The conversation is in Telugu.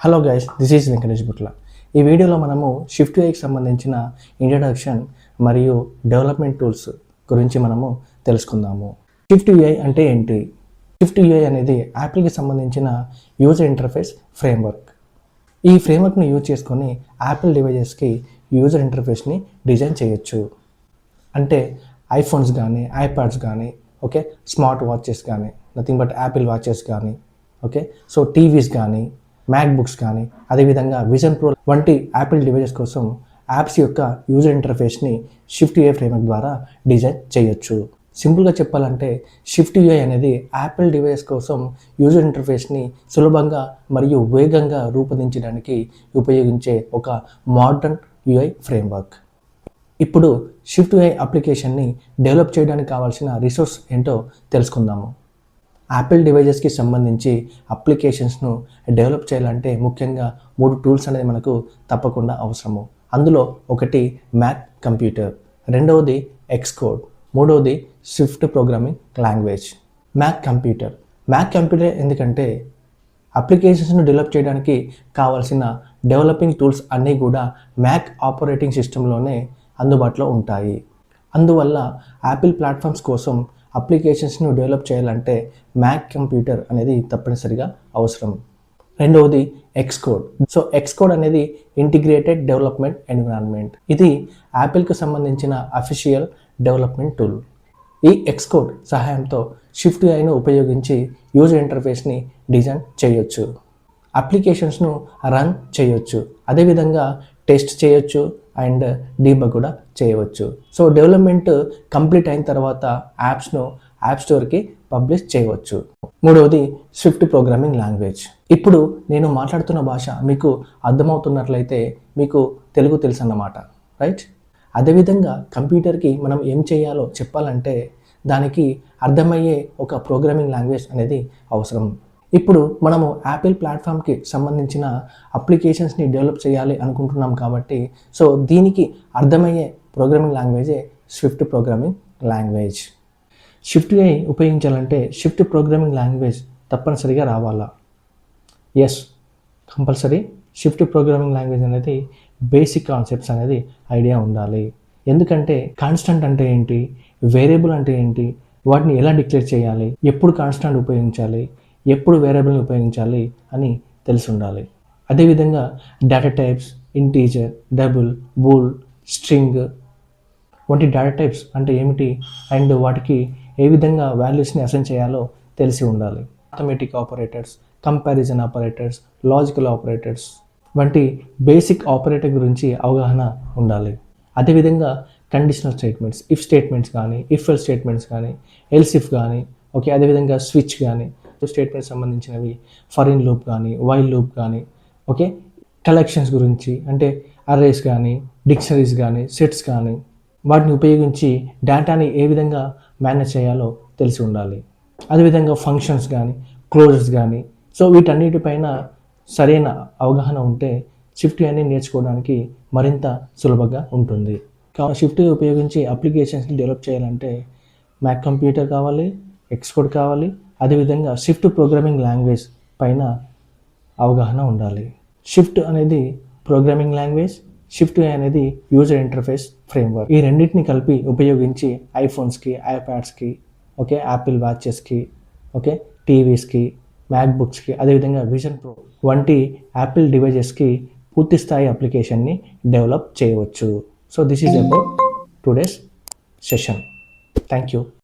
Hello guys, this is Venkatesh Butla. ఈ వీడియోలో మనము షిఫ్ట్ యూఐకి సంబంధించిన ఇంట్రడక్షన్ మరియు డెవలప్మెంట్ టూల్స్ గురించి మనము తెలుసుకుందాము. షిఫ్ట్ యూఐ అంటే ఏంటి? షిఫ్ట్ యూఐ అనేది యాపిల్కి సంబంధించిన యూజర్ ఇంటర్ఫేస్ ఫ్రేమ్వర్క్. ఈ ఫ్రేమ్వర్క్ని యూజ్ చేసుకొని యాపిల్ డివైజెస్కి యూజర్ ఇంటర్ఫేస్ని డిజైన్ చేయొచ్చు. అంటే ఐఫోన్స్ కానీ, ఐప్యాడ్స్ కానీ, ఓకే, స్మార్ట్ వాచెస్ కానీ, నథింగ్ బట్ యాపిల్ వాచెస్ కానీ, ఓకే, సో టీవీస్ కానీ, మ్యాక్బుక్స్ కానీ, అదేవిధంగా విజన్ ప్రో వంటి యాపిల్ డివైజెస్ కోసం యాప్స్ యొక్క యూజర్ ఇంటర్ఫేస్ని షిఫ్ట్ యూఐ ఫ్రేమ్వర్క్ ద్వారా డిజైన్ చేయొచ్చు. సింపుల్గా చెప్పాలంటే షిఫ్ట్ యూఐ అనేది యాపిల్ డివైస్ కోసం యూజర్ ఇంటర్ఫేస్ని సులభంగా మరియు వేగంగా రూపొందించడానికి ఉపయోగించే ఒక మోడర్న్ యూఐ ఫ్రేమ్వర్క్. ఇప్పుడు షిఫ్ట్ యూఐ అప్లికేషన్ని డెవలప్ చేయడానికి కావాల్సిన రిసోర్స్ ఏంటో తెలుసుకుందాము. యాపిల్ డివైజెస్కి సంబంధించి అప్లికేషన్స్ను డెవలప్ చేయాలంటే ముఖ్యంగా 3 టూల్స్ అనేది మనకు తప్పకుండా అవసరము. అందులో ఒకటి మ్యాక్ కంప్యూటర్, రెండవది ఎక్స్కోడ్, మూడవది Swift programming language. Mac computer ఎందుకంటే అప్లికేషన్స్ను డెవలప్ చేయడానికి కావాల్సిన డెవలపింగ్ టూల్స్ అన్నీ కూడా మ్యాక్ ఆపరేటింగ్ సిస్టంలోనే అందుబాటులో ఉంటాయి. అందువల్ల యాపిల్ ప్లాట్ఫామ్స్ కోసం అప్లికేషన్స్ను డెవలప్ చేయాలంటే మ్యాక్ కంప్యూటర్ అనేది తప్పనిసరిగా అవసరం. రెండవది ఎక్స్కోడ్. సో ఎక్స్కోడ్ అనేది ఇంటిగ్రేటెడ్ డెవలప్మెంట్ ఎన్విరాన్మెంట్. ఇది యాపిల్కు సంబంధించిన అఫీషియల్ డెవలప్మెంట్ టూల్. ఈ ఎక్స్కోడ్ సహాయంతో షిఫ్ట్ యూఐను ఉపయోగించి యూజర్ ఇంటర్ఫేస్ని డిజైన్ చేయొచ్చు, అప్లికేషన్స్ను రన్ చేయొచ్చు, అదేవిధంగా టెస్ట్ చేయొచ్చు అండ్ డీబగ్ కూడా చేయవచ్చు. సో డెవలప్మెంట్ కంప్లీట్ అయిన తర్వాత యాప్స్ను యాప్ స్టోర్కి పబ్లిష్ చేయవచ్చు. మూడవది స్విఫ్ట్ ప్రోగ్రామింగ్ లాంగ్వేజ్. ఇప్పుడు నేను మాట్లాడుతున్న భాష మీకు అర్థమవుతున్నట్లయితే మీకు తెలుగు తెలుసు అన్నమాట, రైట్? అదేవిధంగా కంప్యూటర్కి మనం ఏం చేయాలో చెప్పాలంటే దానికి అర్థమయ్యే ఒక ప్రోగ్రామింగ్ లాంగ్వేజ్ అనేది అవసరం. ఇప్పుడు మనము యాపిల్ ప్లాట్ఫామ్కి సంబంధించిన అప్లికేషన్స్ని డెవలప్ చేయాలి అనుకుంటున్నాం కాబట్టి సో దీనికి అర్థమయ్యే ప్రోగ్రామింగ్ లాంగ్వేజే Swift programming language. Swift UI ఉపయోగించాలంటే షిఫ్ట్ ప్రోగ్రామింగ్ లాంగ్వేజ్ తప్పనిసరిగా రావాలా? Yes, compulsory Swift programming language అనేది బేసిక్ కాన్సెప్ట్స్ అనేది ఐడియా ఉండాలి. ఎందుకంటే కాన్స్టెంట్ అంటే ఏంటి, వేరియబుల్ అంటే ఏంటి, వాటిని ఎలా డిక్లేర్ చేయాలి, ఎప్పుడు కాన్స్టెంట్ ఉపయోగించాలి, ఎప్పుడు వేరియబుల్ని ఉపయోగించాలి అని తెలిసి ఉండాలి. అదేవిధంగా data types, integer, double, bool, string వంటి డేటా టైప్స్ అంటే ఏమిటి అండ్ వాటికి ఏ విధంగా వాల్యూస్ని అసైన్ చేయాలో తెలిసి ఉండాలి. Automatic operators, comparison operators, logical operators వంటి బేసిక్ ఆపరేటర్ గురించి అవగాహన ఉండాలి. అదేవిధంగా కండిషనల్ స్టేట్మెంట్స్, ఇఫ్ స్టేట్మెంట్స్ కానీ, ఇఫ్ ఎల్స్ స్టేట్మెంట్స్ కానీ, ఎల్స్ ఇఫ్ కానీ, ఓకే, అదేవిధంగా స్విచ్ కానీ, స్టేట్మెంట్ సంబంధించినవి ఫర్ ఇన్ లూప్ కానీ, వైల్ లూప్ కానీ, ఓకే, కలెక్షన్స్ గురించి అంటే అర్రేస్ కానీ, డిక్షనరీస్ కానీ, సెట్స్ కానీ వాటిని ఉపయోగించి డేటాని ఏ విధంగా మేనేజ్ చేయాలో తెలిసి ఉండాలి. అదేవిధంగా ఫంక్షన్స్ కానీ, క్లోజర్స్ కానీ, సో వీటన్నిటిపైన సరైన అవగాహన ఉంటే షిఫ్ట్ యూఐని నేర్చుకోవడానికి మరింత సులభంగా ఉంటుంది. షిఫ్ట్ యూఐ ఉపయోగించి అప్లికేషన్స్ని డెవలప్ చేయాలంటే మ్యాక్ కంప్యూటర్ కావాలి, ఎక్స్కోడ్ కావాలి, అదేవిధంగా షిఫ్ట్ ప్రోగ్రామింగ్ లాంగ్వేజ్ పైన అవగాహన ఉండాలి. షిఫ్ట్ అనేది ప్రోగ్రామింగ్ లాంగ్వేజ్, షిఫ్ట్ యూఐ అనేది యూజర్ ఇంటర్ఫేస్ ఫ్రేమ్వర్క్. ఈ రెండింటిని కలిపి ఉపయోగించి ఐఫోన్స్కి, ఐప్యాడ్స్కి, ఓకే, యాపిల్ వాచెస్కి, ఓకే, టీవీస్కి, మ్యాక్బుక్స్కి, అదేవిధంగా విజన్ ప్రో వంటి యాపిల్ డివైజెస్కి పూర్తి స్థాయి అప్లికేషన్ని డెవలప్ చేయవచ్చు. So this is about today's session. Thank you.